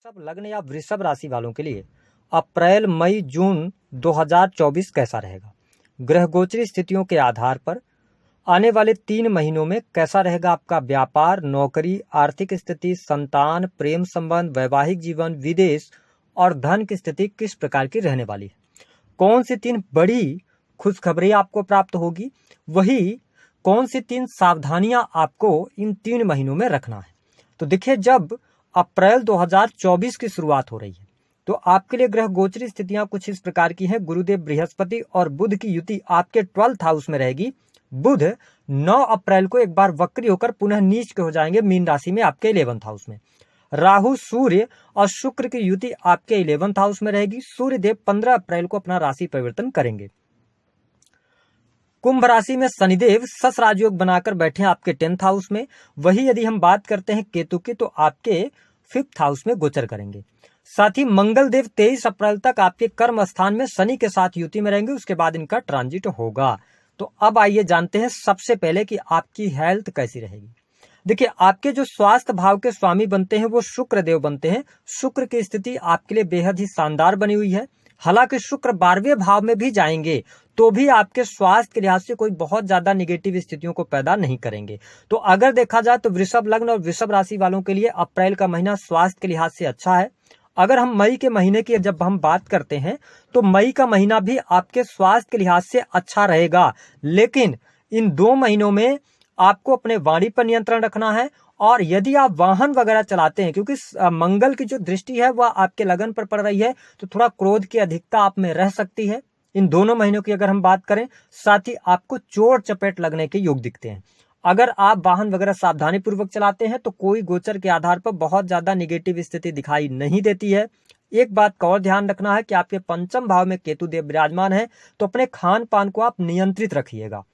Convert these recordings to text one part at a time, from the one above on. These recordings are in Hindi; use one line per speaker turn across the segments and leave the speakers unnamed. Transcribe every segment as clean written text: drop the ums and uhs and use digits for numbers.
वृषभ लग्न या वृषभ राशि वालों के लिए अप्रैल मई जून 2024 कैसा रहेगा। ग्रह गोचरी स्थितियों के आधार पर आने वाले 3 महीनों में कैसा रहेगा आपका व्यापार, नौकरी, आर्थिक स्थिति, संतान, प्रेम संबंध, वैवाहिक जीवन, विदेश और धन की स्थिति किस प्रकार की रहने वाली है। कौन सी 3 बड़ी खुशखबरी आपको प्राप्त होगी, वही कौन सी 3 सावधानियां आपको इन 3 महीनों में रखना है। तो देखिए, जब अप्रैल 2024 की शुरुआत हो रही है तो आपके लिए ग्रह गोचरी स्थितियां कुछ इस प्रकार की हैं। गुरुदेव बृहस्पति और बुध की युति आपके 12th हाउस में रहेगी। बुध 9 अप्रैल को एक बार वक्री होकर पुनः नीच के हो जाएंगे मीन राशि में आपके 11th हाउस में। राहु, सूर्य और शुक्र की युति आपके 11th हाउस में रहेगी। सूर्य देव 15 अप्रैल को अपना राशि परिवर्तन करेंगे। कुंभ राशि में शनिदेव सस राजयोग बनाकर बैठे हैं आपके 10th हाउस में। वही यदि हम बात करते हैं केतु की, तो आपके 5th हाउस में गोचर करेंगे। साथ ही मंगल देव 23 अप्रैल तक आपके कर्म स्थान में शनि के साथ युति में रहेंगे। उसके बाद इनका ट्रांजिट होगा। तो अब आइए जानते हैं सबसे पहले कि आपकी हेल्थ कैसी रहेगी। देखिए, आपके जो स्वास्थ्य भाव के स्वामी बनते हैं वो शुक्र देव बनते हैं। शुक्र की स्थिति आपके लिए बेहद ही शानदार बनी हुई है। हालांकि शुक्र 12वें भाव में भी जाएंगे तो भी आपके स्वास्थ्य के लिहाज से कोई बहुत ज्यादा निगेटिव स्थितियों को पैदा नहीं करेंगे। तो अगर देखा जाए तो वृषभ लग्न और वृषभ राशि वालों के लिए अप्रैल का महीना स्वास्थ्य के लिहाज से अच्छा है। अगर हम मई के महीने की जब हम बात करते हैं तो मई का महीना भी आपके स्वास्थ्य के लिहाज से अच्छा रहेगा, लेकिन इन 2 महीनों में आपको अपने वाणी पर नियंत्रण रखना है। और यदि आप वाहन वगैरह चलाते हैं, क्योंकि मंगल की जो दृष्टि है वह आपके लगन पर पड़ रही है, तो थोड़ा क्रोध की अधिकता आप में रह सकती है इन दोनों महीनों की अगर हम बात करें। साथ ही आपको चोट चपेट लगने के योग दिखते हैं। अगर आप वाहन वगैरह सावधानी पूर्वक चलाते हैं तो कोई गोचर के आधार पर बहुत ज्यादा निगेटिव स्थिति दिखाई नहीं देती है। एक बात का और ध्यान रखना है कि आपके 5th भाव में केतु देव विराजमान है, तो अपने खान पान को आप नियंत्रित रखिएगा,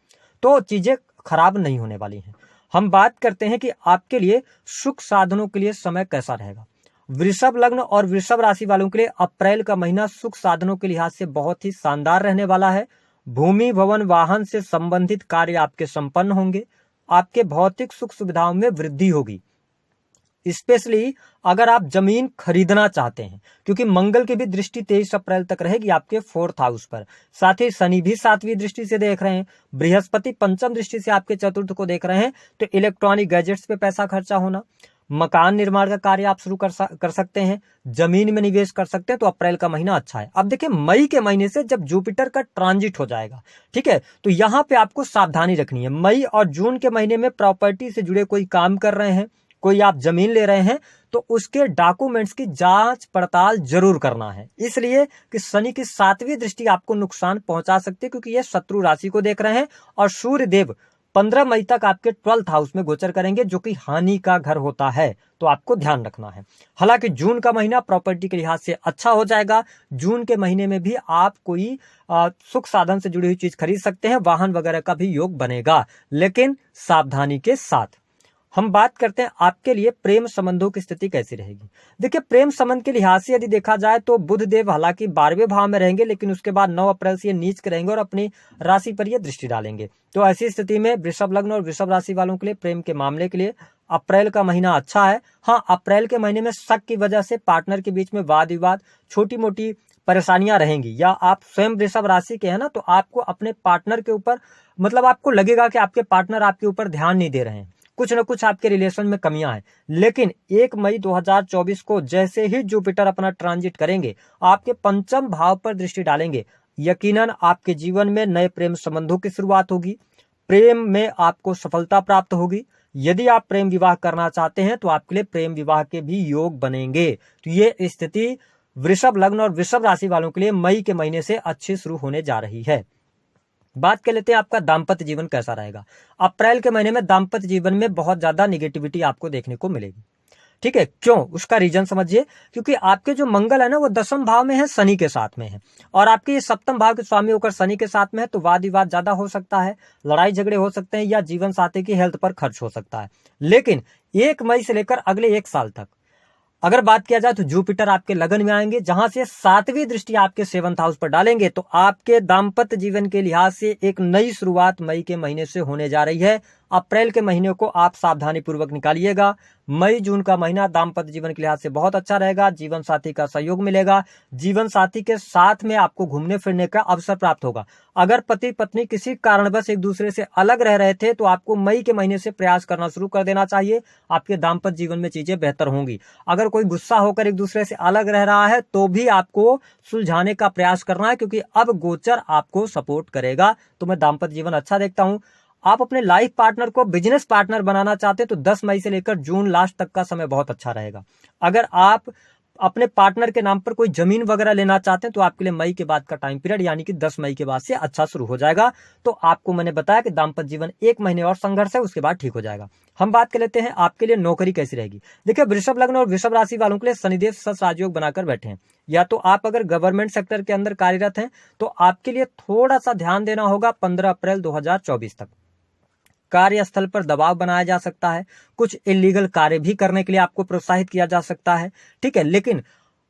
तो चीजें खराब नहीं होने वाली हैं। हम बात करते हैं कि आपके लिए सुख साधनों के लिए समय कैसा रहेगा। वृषभ लग्न और वृषभ राशि वालों के लिए अप्रैल का महीना सुख साधनों के लिहाज से बहुत ही शानदार रहने वाला है। भूमि, भवन, वाहन से संबंधित कार्य आपके संपन्न होंगे। आपके भौतिक सुख सुविधाओं में वृद्धि होगी, स्पेशली अगर आप जमीन खरीदना चाहते हैं, क्योंकि मंगल की भी दृष्टि 23 अप्रैल तक रहेगी आपके 4th हाउस पर। साथ ही शनि भी 7वीं दृष्टि से देख रहे हैं, बृहस्पति 5th दृष्टि से आपके 4th को देख रहे हैं। तो इलेक्ट्रॉनिक गैजेट्स पे पैसा खर्चा होना, मकान निर्माण का कार्य आप शुरू कर सकते हैं, जमीन में निवेश कर सकते हैं। तो अप्रैल का महीना अच्छा है। अब देखिए, मई के महीने से जब जुपिटर का ट्रांजिट हो जाएगा, ठीक है, तो यहां पे आपको सावधानी रखनी है। मई और जून के महीने में प्रॉपर्टी से जुड़े कोई काम कर रहे हैं, कोई आप जमीन ले रहे हैं, तो उसके डॉक्यूमेंट्स की जांच पड़ताल जरूर करना है, इसलिए कि शनि की 7वीं दृष्टि आपको नुकसान पहुंचा सकती है, क्योंकि ये शत्रु राशि को देख रहे हैं। और सूर्य देव 15 मई तक आपके 12th हाउस में गोचर करेंगे, जो कि हानि का घर होता है, तो आपको ध्यान रखना है। हालांकि जून का महीना प्रॉपर्टी के लिहाज से अच्छा हो जाएगा। जून के महीने में भी आप कोई सुख साधन से जुड़ी हुई चीज खरीद सकते हैं, वाहन वगैरह का भी योग बनेगा, लेकिन सावधानी के साथ। हम बात करते हैं आपके लिए प्रेम संबंधों की स्थिति कैसी रहेगी। देखिए, प्रेम संबंध के लिहाज से यदि देखा जाए तो बुध देव हालांकि 12वें भाव में रहेंगे, लेकिन उसके बाद 9 अप्रैल से ये नीच करेंगे और अपनी राशि पर ये दृष्टि डालेंगे। तो ऐसी स्थिति में वृषभ लग्न और वृषभ राशि वालों के लिए प्रेम के मामले के लिए अप्रैल का महीना अच्छा है। हाँ, अप्रैल के महीने में शक की वजह से पार्टनर के बीच में वाद विवाद, छोटी मोटी परेशानियां रहेंगी, या आप स्वयं वृषभ राशि के हैं ना, तो आपको अपने पार्टनर के ऊपर मतलब आपको लगेगा कि आपके पार्टनर आपके ऊपर ध्यान नहीं दे रहे हैं, कुछ न कुछ आपके रिलेशन में कमियां हैं। लेकिन 1 मई 2024 को जैसे ही जुपिटर अपना ट्रांजिट करेंगे, आपके 5th भाव पर दृष्टि डालेंगे, यकीनन आपके जीवन में नए प्रेम संबंधों की शुरुआत होगी। प्रेम में आपको सफलता प्राप्त होगी। यदि आप प्रेम विवाह करना चाहते हैं तो आपके लिए प्रेम विवाह के भी योग बनेंगे। तो ये स्थिति वृषभ लग्न और वृषभ राशि वालों के लिए मई के महीने से अच्छी शुरू होने जा रही है। बात कर लेते हैं आपका दाम्पत्य जीवन कैसा रहेगा। अप्रैल के महीने में दाम्पत्य जीवन में बहुत ज्यादा निगेटिविटी आपको देखने को मिलेगी, ठीक है। क्यों? उसका रीजन समझिए। क्योंकि आपके जो मंगल है ना, वो 10th भाव में है, शनि के साथ में है, और आपके ये 7th भाव के स्वामी होकर शनि के साथ में है, तो वाद विवाद ज्यादा हो सकता है, लड़ाई झगड़े हो सकते हैं, या जीवन साथी की हेल्थ पर खर्च हो सकता है। लेकिन 1 मई से लेकर अगले 1 साल तक अगर बात किया जाए तो जुपिटर आपके लगन में आएंगे, जहां से 7वीं दृष्टि आपके 7th हाउस पर डालेंगे, तो आपके दाम्पत्य जीवन के लिहाज से एक नई शुरुआत मई के महीने से होने जा रही है। अप्रैल के महीने को आप सावधानी पूर्वक निकालिएगा। मई जून का महीना दाम्पत्य जीवन के लिहाज से बहुत अच्छा रहेगा। जीवन साथी का सहयोग मिलेगा। जीवन साथी के साथ में आपको घूमने फिरने का अवसर प्राप्त होगा। अगर पति पत्नी किसी कारणवश एक दूसरे से अलग रह रहे थे तो आपको मई के महीने से प्रयास करना शुरू कर देना चाहिए। आपके दाम्पत्य जीवन में चीजें बेहतर होंगी। अगर कोई गुस्सा होकर एक दूसरे से अलग रह रहा है तो भी आपको सुलझाने का प्रयास करना है, क्योंकि अब गोचर आपको सपोर्ट करेगा। तो मैं दाम्पत्य जीवन अच्छा देखता हूं। आप अपने लाइफ पार्टनर को बिजनेस पार्टनर बनाना चाहते हैं तो 10 मई से लेकर जून लास्ट तक का समय बहुत अच्छा रहेगा। अगर आप अपने पार्टनर के नाम पर कोई जमीन वगैरह लेना चाहते हैं तो आपके लिए मई के बाद का टाइम पीरियड यानी कि 10 मई के बाद से अच्छा शुरू हो जाएगा। तो आपको मैंने बताया कि दाम्पत्य जीवन 1 महीने और संघर्ष है, उसके बाद ठीक हो जाएगा। हम बात कर लेते हैं आपके लिए नौकरी कैसी रहेगी। देखिए, वृषभ लग्न और वृषभ राशि वालों के लिए शनिदेव सस राजयोग बनाकर बैठे हैं। या तो आप अगर गवर्नमेंट सेक्टर के अंदर कार्यरत हैं तो आपके लिए थोड़ा सा ध्यान देना होगा 15 अप्रैल 2024 तक। कार्यस्थल पर दबाव बनाया जा सकता है। कुछ इलीगल कार्य भी करने के लिए आपको प्रोत्साहित किया जा सकता है, ठीक है। लेकिन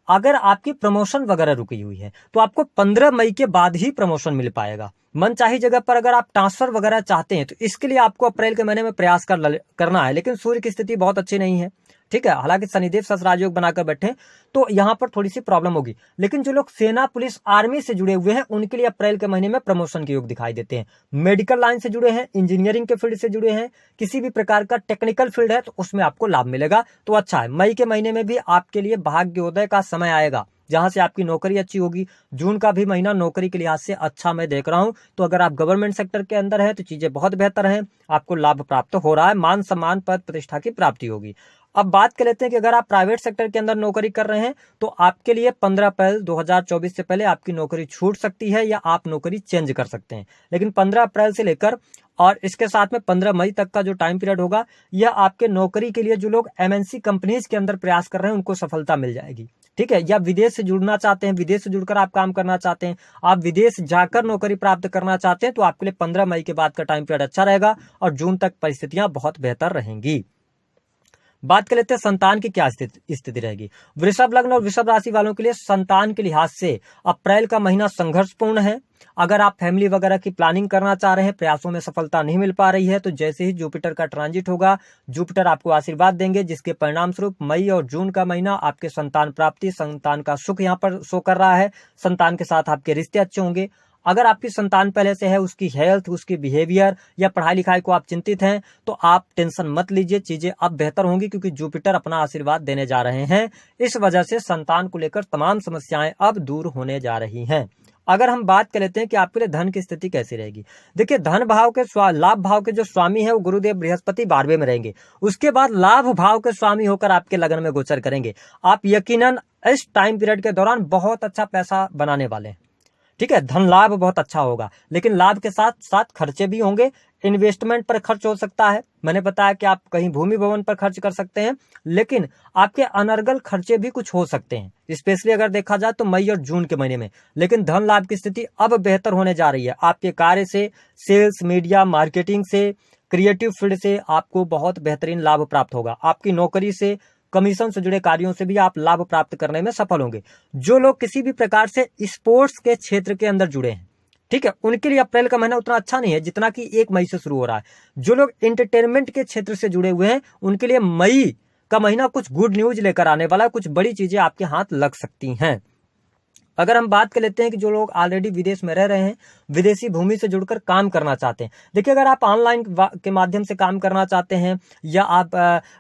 अगर आपकी प्रमोशन वगैरह रुकी हुई है तो आपको 15 मई के बाद ही प्रमोशन मिल पाएगा। मनचाही जगह पर अगर आप ट्रांसफर वगैरह चाहते हैं तो इसके लिए आपको अप्रैल के महीने में प्रयास करना है। लेकिन सूर्य की स्थिति बहुत अच्छी नहीं है, ठीक है। हालांकि शनिदेव सस राजयोग बनाकर बैठे तो यहां पर थोड़ी सी प्रॉब्लम होगी। लेकिन जो लोग सेना पुलिस आर्मी से जुड़े हुए हैं उनके लिए अप्रैल के महीने में प्रमोशन के योग दिखाई देते हैं। मेडिकल लाइन से जुड़े हैं, इंजीनियरिंग के फील्ड से जुड़े हैं, किसी भी प्रकार का टेक्निकल फील्ड है तो उसमें आपको लाभ मिलेगा। तो अच्छा है, मई के महीने में भी आपके लिए भाग्योदय का समय आएगा जहां से आपकी नौकरी अच्छी होगी। जून का भी महीना नौकरी के लिहाज से अच्छा मैं देख रहा हूं। तो अगर आप गवर्नमेंट सेक्टर के अंदर है तो चीजें बहुत बेहतर हैं, आपको लाभ प्राप्त हो रहा है, मान सम्मान पद प्रतिष्ठा की प्राप्ति होगी। अब बात कर लेते हैं कि अगर आप प्राइवेट सेक्टर के अंदर नौकरी कर रहे हैं तो आपके लिए 15 अप्रैल 2024 से पहले आपकी नौकरी छूट सकती है या आप नौकरी चेंज कर सकते हैं। लेकिन 15 अप्रैल से लेकर और इसके साथ में 15 मई तक का जो टाइम पीरियड होगा यह आपके नौकरी के लिए जो लोग एमएनसी कंपनीज के अंदर प्रयास कर रहे हैं उनको सफलता मिल जाएगी, ठीक है। या विदेश से जुड़ना चाहते हैं, विदेश से जुड़कर आप काम करना चाहते हैं, आप विदेश जाकर नौकरी प्राप्त करना चाहते हैं तो आपके लिए 15 मई के बाद का टाइम पीरियड अच्छा रहेगा और जून तक परिस्थितियां बहुत बेहतर रहेंगी। बात कर लेते हैं संतान की क्या स्थिति रहेगी। वृषभ लग्न और वृषभ राशि वालों के लिए संतान के लिहाज से अप्रैल का महीना संघर्षपूर्ण है। अगर आप फैमिली वगैरह की प्लानिंग करना चाह रहे हैं, प्रयासों में सफलता नहीं मिल पा रही है, तो जैसे ही जुपिटर का ट्रांजिट होगा जुपिटर आपको आशीर्वाद देंगे, जिसके परिणाम स्वरूप मई और जून का महीना आपके संतान प्राप्ति, संतान का सुख यहाँ पर शो कर रहा है। संतान के साथ आपके रिश्ते अच्छे होंगे। अगर आपकी संतान पहले से है, उसकी हेल्थ, उसकी बिहेवियर या पढ़ाई लिखाई को आप चिंतित हैं तो आप टेंशन मत लीजिए, चीजें अब बेहतर होंगी क्योंकि जुपिटर अपना आशीर्वाद देने जा रहे हैं। इस वजह से संतान को लेकर तमाम समस्याएं अब दूर होने जा रही हैं। अगर हम बात कर लेते हैं कि आपके लिए धन की स्थिति कैसी रहेगी। देखिए, धन भाव के लाभ भाव के जो स्वामी है वो गुरुदेव बृहस्पति 12वें में रहेंगे। उसके बाद लाभ भाव के स्वामी होकर आपके लगन में गोचर करेंगे। आप यकीनन इस टाइम पीरियड के दौरान बहुत अच्छा पैसा बनाने वाले हैं, ठीक है। धन लाभ बहुत अच्छा होगा, लेकिन लाभ के साथ साथ खर्चे भी होंगे। इन्वेस्टमेंट पर खर्च हो सकता है, मैंने बताया कि आप कहीं भूमि भवन पर खर्च कर सकते हैं, लेकिन आपके अनर्गल खर्चे भी कुछ हो सकते हैं, स्पेशली अगर देखा जाए तो मई और जून के महीने में। लेकिन धन लाभ की स्थिति अब बेहतर होने जा रही है। आपके कार्य से, सेल्स, मीडिया, मार्केटिंग से, क्रिएटिव फील्ड से आपको बहुत बेहतरीन लाभ प्राप्त होगा। आपकी नौकरी से, कमीशन से जुड़े कार्यों से भी आप लाभ प्राप्त करने में सफल होंगे। जो लोग किसी भी प्रकार से स्पोर्ट्स के क्षेत्र के अंदर जुड़े हैं, ठीक है, उनके लिए अप्रैल का महीना उतना अच्छा नहीं है जितना कि 1 मई से शुरू हो रहा है। जो लोग एंटरटेनमेंट के क्षेत्र से जुड़े हुए हैं उनके लिए मई का महीना कुछ गुड न्यूज लेकर आने वाला है, कुछ बड़ी चीजें आपके हाथ लग सकती हैं। अगर हम बात कर लेते हैं कि जो लोग ऑलरेडी विदेश में रह रहे हैं, विदेशी भूमि से जुड़कर काम करना चाहते हैं, देखिए अगर आप ऑनलाइन के माध्यम से काम करना चाहते हैं या आप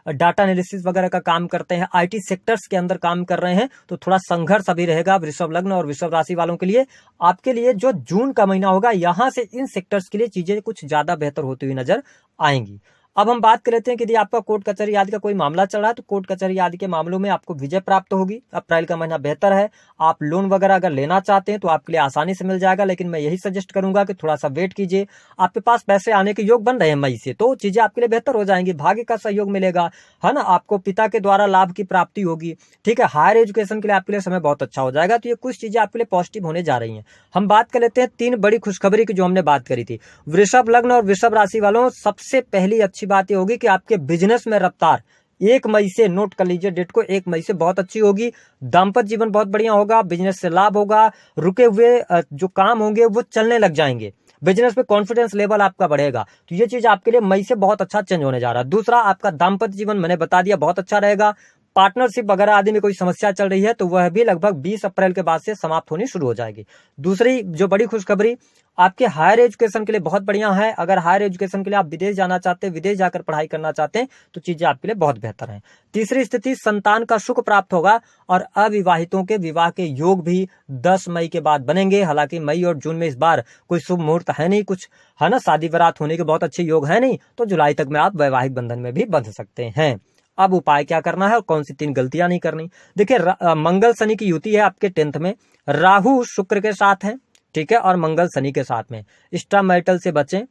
डाटा एनालिसिस वगैरह का काम करते हैं, आईटी सेक्टर्स के अंदर काम कर रहे हैं तो थोड़ा संघर्ष अभी रहेगा वृषभ लग्न और वृषभ राशि वालों के लिए। आपके लिए जो जून का महीना होगा यहां से इन सेक्टर्स के लिए चीजें कुछ ज्यादा बेहतर होती हुई नजर आएंगी। अब हम बात कर लेते हैं कि यदि आपका कोर्ट कचहरी आदि का कोई मामला चल रहा है तो कोर्ट कचहरी आदि के मामलों में आपको विजय प्राप्त होगी। अप्रैल का महीना बेहतर है। आप लोन वगैरह अगर लेना चाहते हैं तो आपके लिए आसानी से मिल जाएगा, लेकिन मैं यही सजेस्ट करूंगा कि थोड़ा सा वेट कीजिए। आपके पास पैसे आने के योग बन रहे हैं मई से, तो चीजें आपके लिए बेहतर हो जाएंगी। भाग्य का सहयोग मिलेगा, है ना। आपको पिता के द्वारा लाभ की प्राप्ति होगी, ठीक है। हायर एजुकेशन के लिए आपके लिए समय बहुत अच्छा हो जाएगा। तो ये कुछ चीजें आपके लिए पॉजिटिव होने जा रही हैं। हम बात कर लेते हैं 3 बड़ी खुशखबरी की जो हमने बात करी थी। वृषभ लग्न और वृषभ राशि वालों, सबसे पहली अच्छी बात ये होगी कि आपके बिजनेस में रफ्तार 1 मई से, नोट कर लीजिए डेट को, 1 मई से बहुत अच्छी होगी। दाम्पत्य जीवन बहुत बढ़िया होगा, बिजनेस से लाभ होगा, रुके हुए जो काम होंगे वो चलने लग जाएंगे। बिजनेस में कॉन्फिडेंस लेवल आपका बढ़ेगा। तो ये चीज आपके लिए मई से बहुत अच्छा चेंज होने जा रहा है। दूसरा, आपका दाम्पत्य जीवन मैंने बता दिया बहुत अच्छा रहेगा। पार्टनरशिप वगैरह आदि में कोई समस्या चल रही है तो वह भी लगभग 20 अप्रैल के बाद से समाप्त होनी शुरू हो जाएगी। दूसरी जो बड़ी खुशखबरी आपके हायर एजुकेशन के लिए बहुत बढ़िया है। अगर हायर एजुकेशन के लिए आप विदेश जाना चाहते हैं, विदेश जाकर पढ़ाई करना चाहते हैं तो चीजें आपके लिए बहुत बेहतर हैं। तीसरी स्थिति, संतान का सुख प्राप्त होगा और अविवाहितों के विवाह के योग भी 10 मई के बाद बनेंगे। हालांकि मई और जून में इस बार कोई शुभ मुहूर्त है नहीं, कुछ है ना, शादी बारात होने के बहुत अच्छे योग है नहीं, तो जुलाई तक में आप वैवाहिक बंधन में भी बंध सकते हैं। अब उपाय क्या करना है और कौन सी 3 गलतियां नहीं करनी। देखिए, मंगल शनि की युति है आपके 10th में, राहु शुक्र के साथ है, ठीक है, और मंगल शनि के साथ में। स्ट्रा मैरिटल से बचें,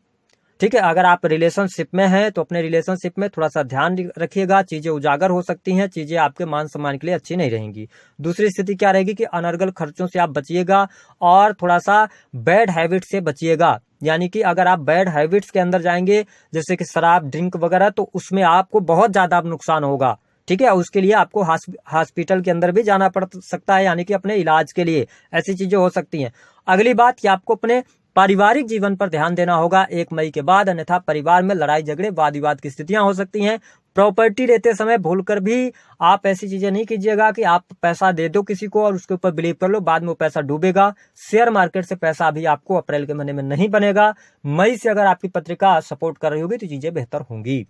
ठीक है। अगर आप रिलेशनशिप में हैं तो अपने रिलेशनशिप में थोड़ा सा ध्यान रखिएगा, चीजें उजागर हो सकती हैं, चीजें आपके मान सम्मान के लिए अच्छी नहीं रहेंगी। दूसरी स्थिति क्या रहेगी कि अनर्गल खर्चों से आप बचिएगा और थोड़ा सा बैड हैबिट से बचिएगा। यानी कि अगर आप बैड हैबिट्स के अंदर जाएंगे, जैसे कि शराब, ड्रिंक वगैरह, तो उसमें आपको बहुत ज्यादा नुकसान होगा, ठीक है। उसके लिए आपको हॉस्पिटल के अंदर भी जाना पड़ सकता है, यानी कि अपने इलाज के लिए ऐसी चीजें हो सकती हैं। अगली बात कि आपको अपने पारिवारिक जीवन पर ध्यान देना होगा 1 मई के बाद, अन्यथा परिवार में लड़ाई झगड़े, वाद विवाद की स्थितियां हो सकती हैं। प्रॉपर्टी लेते समय भूलकर भी आप ऐसी चीजें नहीं कीजिएगा कि आप पैसा दे दो किसी को और उसके ऊपर बिलीव कर लो, बाद में वो पैसा डूबेगा। शेयर मार्केट से पैसा अभी आपको अप्रैल के महीने में नहीं बनेगा। मई से अगर आपकी पत्रिका सपोर्ट कर रही होगी तो चीजें बेहतर होंगी।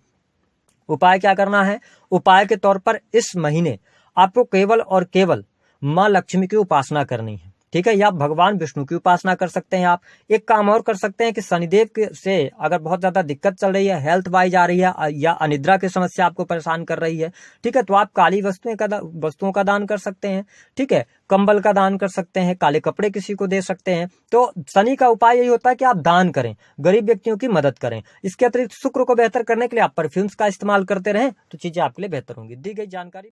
उपाय क्या करना है? उपाय के तौर पर इस महीने आपको केवल और केवल माँ लक्ष्मी की उपासना करनी है, ठीक है, या भगवान विष्णु की उपासना कर सकते हैं। आप एक काम और कर सकते हैं कि शनिदेव के से अगर बहुत ज्यादा दिक्कत चल रही है, हेल्थ वाइज आ रही है या अनिद्रा की समस्या आपको परेशान कर रही है, ठीक है, तो आप काली वस्तुओं का दान कर सकते हैं, ठीक है, कंबल का दान कर सकते हैं, काले कपड़े किसी को दे सकते हैं। तो शनि का उपाय यही होता है कि आप दान करें, गरीब व्यक्तियों की मदद करें। इसके अतिरिक्त शुक्र को बेहतर करने के लिए आप परफ्यूम्स का इस्तेमाल करते रहें तो चीजें आपके लिए बेहतर होंगी। दी गई जानकारी